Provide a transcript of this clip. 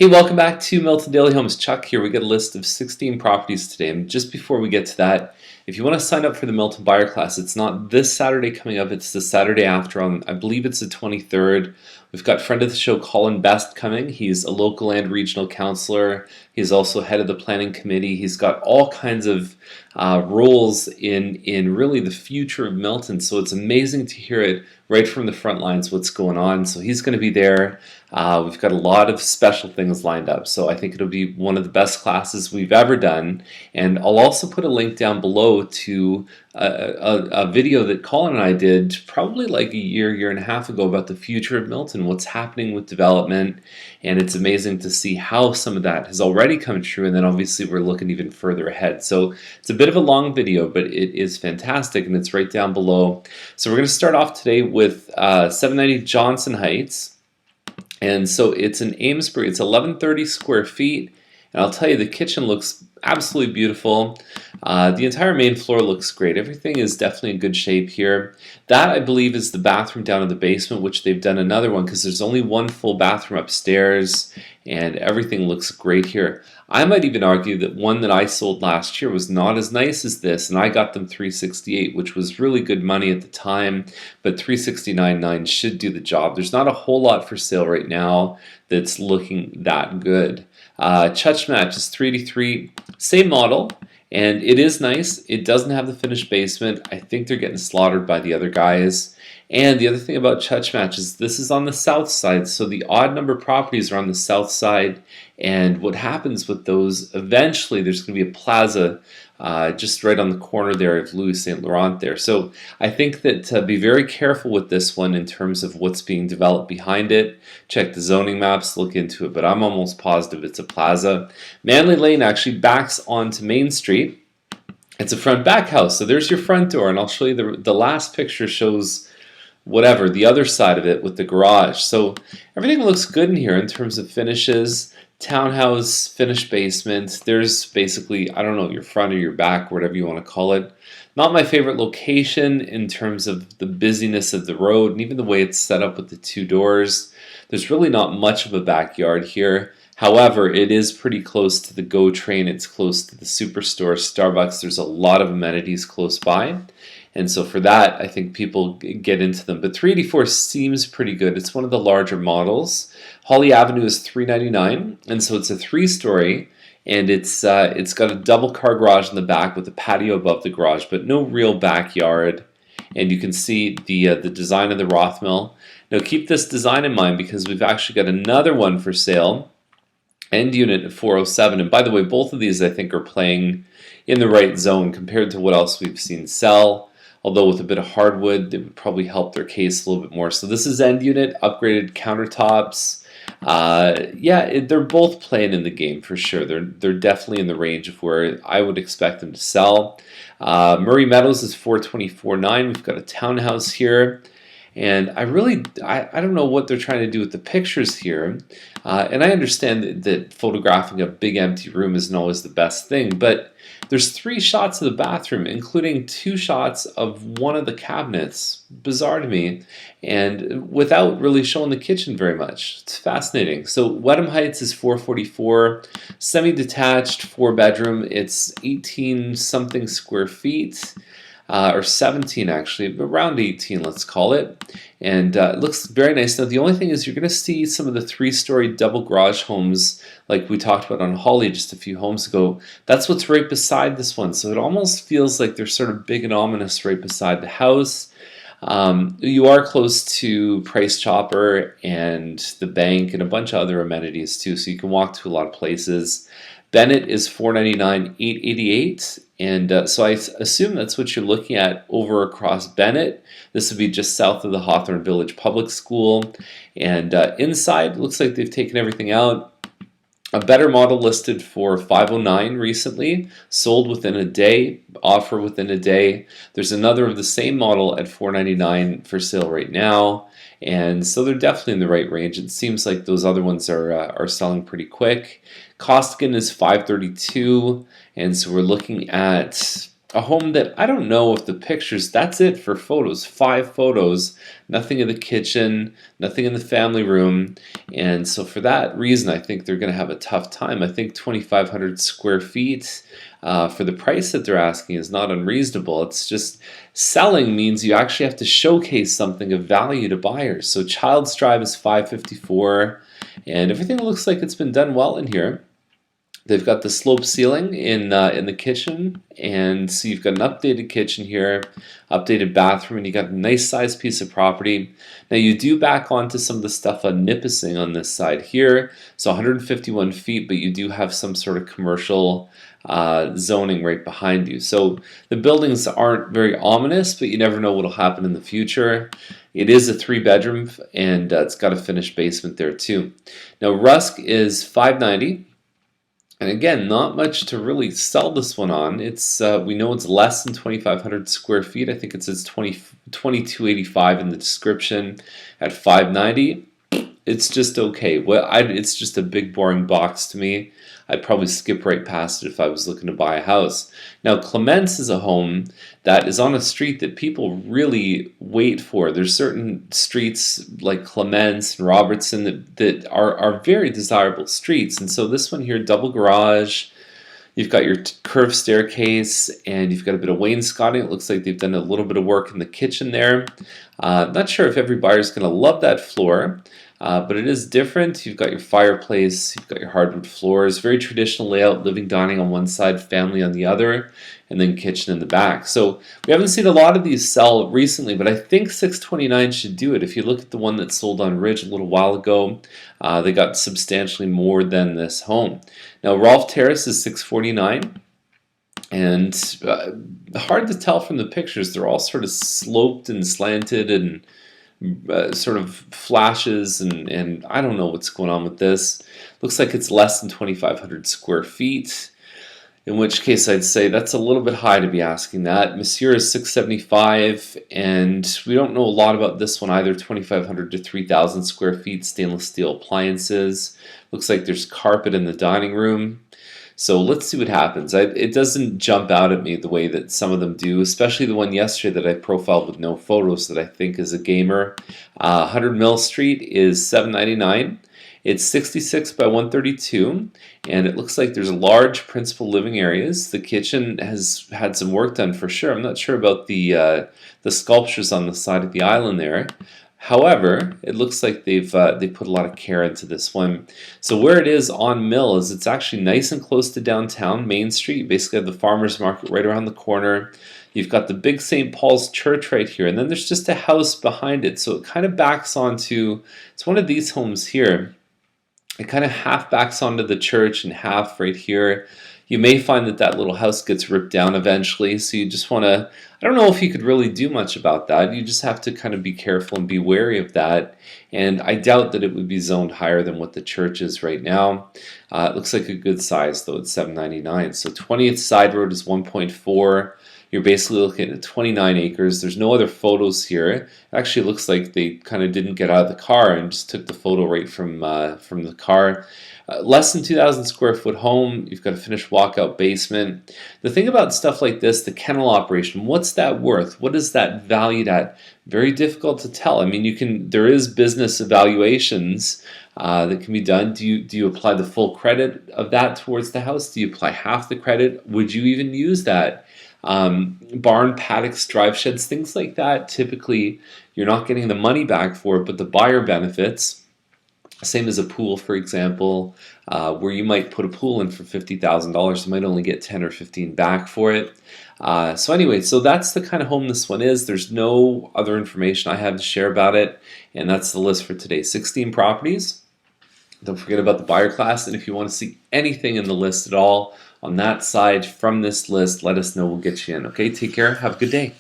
Hey, welcome back to Milton Daily Homes. Chuck here. We got a list of 16 properties today. And just before we get to that, if you want to sign up for the Milton buyer class, it's not this Saturday coming up, it's the Saturday after on, I believe it's the 23rd. We've got friend of the show Colin Best coming. He's a local and regional councillor. He's also head of the planning committee. He's got all kinds of roles in really the future of Milton. So it's amazing to hear it right from the front lines what's going on. So he's going to be there. We've got a lot of special things lined up, so I think it'll be one of the best classes we've ever done. And I'll also put a link down below to a video that Colin and I did probably like a year and a half ago about the future of Milton, what's happening with development, and it's amazing to see how some of that has already come true, and then obviously we're looking even further ahead. So it's a bit of a long video, but it is fantastic, and it's right down below. So we're going to start off today with 790 Johnson Heights. And so it's in Amesbury. It's 1130 square feet, and I'll tell you, the kitchen looks absolutely beautiful. The entire main floor looks great. Everything is definitely in good shape here. That, I believe, is the bathroom down in the basement, which they've done another one because there's only one full bathroom upstairs, and everything looks great here. I might even argue that one that I sold last year was not as nice as this, and I got them $368, which was really good money at the time, but $369.9 should do the job. There's not a whole lot for sale right now that's looking that good. Chutch Match is 383, same model, and it is nice. It doesn't have the finished basement. I think they're getting slaughtered by the other guys. And the other thing about Chutch Match is this is on the south side, so the odd number properties are on the south side. And what happens with those, eventually there's going to be a plaza just right on the corner there of Louis Saint Laurent there. So I think that be very careful with this one in terms of what's being developed behind it. Check the zoning maps, look into it, but I'm almost positive it's a plaza. Manley Lane actually backs onto Main Street. It's a front back house, so there's your front door, and I'll show you the last picture shows whatever, the other side of it with the garage. So everything looks good in here in terms of finishes. Townhouse, finished basement. There's basically, I don't know, your front or your back, whatever you want to call it. Not my favorite location in terms of the busyness of the road and even the way it's set up with the two doors. There's really not much of a backyard here. However, it is pretty close to the GO train. It's close to the Superstore, Starbucks. There's a lot of amenities close by. And so for that, I think people get into them. But 384 seems pretty good. It's one of the larger models. Holly Avenue is 399, and so it's a 3-story, and it's got a double car garage in the back with a patio above the garage, but no real backyard. And you can see the design of the Rothmill. Now keep this design in mind because we've actually got another one for sale. End unit at 407, and by the way, both of these I think are playing in the right zone compared to what else we've seen sell. Although with a bit of hardwood, it would probably help their case a little bit more. So this is end unit, upgraded countertops. Yeah, they're both playing in the game for sure. They're definitely in the range of where I would expect them to sell. Murray Meadows is 424.9. We've got a townhouse here. And I don't know what they're trying to do with the pictures here. And I understand that photographing a big empty room isn't always the best thing, but there's 3 shots of the bathroom, including 2 shots of one of the cabinets. Bizarre to me, and without really showing the kitchen very much. It's fascinating. So Wedham Heights is 444, semi-detached, 4-bedroom. It's 18 something square feet. Or 17 actually, but around 18 let's call it, and it looks very nice. Now the only thing is you're going to see some of the 3-story double garage homes like we talked about on Holly just a few homes ago. That's what's right beside this one, so it almost feels like they're sort of big and ominous right beside the house. You are close to Price Chopper and the bank and a bunch of other amenities too, so you can walk to a lot of places. Bennett is 499, 888, and so I assume that's what you're looking at over across Bennett. This would be just south of the Hawthorne Village Public School, and inside looks like they've taken everything out. A better model listed for 509 recently, sold within a day, offer within a day. There's another of the same model at 499 for sale right now. And so they're definitely in the right range. It seems like those other ones are selling pretty quick. Costigan is 532, and so we're looking at a home that I don't know if the pictures, that's it for photos, 5 photos, nothing in the kitchen, nothing in the family room. And so for that reason, I think they're going to have a tough time. I think 2,500 square feet for the price that they're asking is not unreasonable. It's just selling means you actually have to showcase something of value to buyers. So Child's Drive is 554, and everything looks like it's been done well in here. They've got the slope ceiling in the kitchen, and so you've got an updated kitchen here, updated bathroom, and you got a nice sized piece of property. Now you do back onto some of the stuff on Nipissing on this side here, so 151 feet, but you do have some sort of commercial zoning right behind you. So the buildings aren't very ominous, but you never know what will happen in the future. It is a 3-bedroom, and it's got a finished basement there too. Now Rusk is 590. And again, not much to really sell this one on. It's we know it's less than 2,500 square feet. I think it says 2285 in the description at 590. It's just okay. Well, it's just a big boring box to me. I'd probably skip right past it if I was looking to buy a house. Now, Clements is a home that is on a street that people really wait for. There's certain streets like Clements and Robertson that are very desirable streets. And so this one here, double garage, you've got your curved staircase, and you've got a bit of wainscoting. It looks like they've done a little bit of work in the kitchen there. Not sure if every buyer is going to love that floor. But it is different. You've got your fireplace, you've got your hardwood floors, very traditional layout, living, dining on one side, family on the other, and then kitchen in the back. So we haven't seen a lot of these sell recently, but I think 629 should do it. If you look at the one that sold on Ridge a little while ago, they got substantially more than this home. Now Rolfe Terrace is 649. And hard to tell from the pictures. They're all sort of sloped and slanted and sort of flashes, and I don't know what's going on with this. Looks like it's less than 2,500 square feet, in which case I'd say that's a little bit high to be asking that. Monsieur is 675, and we don't know a lot about this one either. 2,500 to 3,000 square feet, stainless steel appliances. Looks like there's carpet in the dining room. So let's see what happens. It doesn't jump out at me the way that some of them do, especially the one yesterday that I profiled with no photos that I think is a gamer. 100 Mill Street is $799. It's 66 by 132, and it looks like there's large principal living areas. The kitchen has had some work done for sure. I'm not sure about the sculptures on the side of the island there. However, it looks like they put a lot of care into this one. So where it is on Mill is it's actually nice and close to downtown Main Street. You basically have the farmers market right around the corner. You've got the big St. Paul's Church right here, and then there's just a house behind it. So it kind of backs onto, it's one of these homes here. It kind of half backs onto the church and half right here. You may find that that little house gets ripped down eventually, so you just want to, I don't know if you could really do much about that. You just have to kind of be careful and be wary of that, and I doubt that it would be zoned higher than what the church is right now. It looks like a good size though, it's $799. So 20th Side Road is 1.4. You're basically looking at 29 acres. There's no other photos here. It actually looks like they kind of didn't get out of the car and just took the photo right from the car. Less than 2,000 square foot home. You've got a finished walkout basement. The thing about stuff like this, the kennel operation, what's that worth? What is that valued at? Very difficult to tell. I mean, there is business evaluations that can be done. Do you apply the full credit of that towards the house? Do you apply half the credit? Would you even use that? Barn, paddocks, drive sheds, things like that, typically you're not getting the money back for it, but the buyer benefits. Same as a pool, for example, where you might put a pool in for $50,000, you might only get 10 or 15 back for it. So anyway, so that's the kind of home this one is. There's no other information I have to share about it, and that's the list for today. 16 properties. Don't forget about the buyer class, and if you want to see anything in the list at all on that side from this list, let us know. We'll get you in. Okay, take care. Have a good day.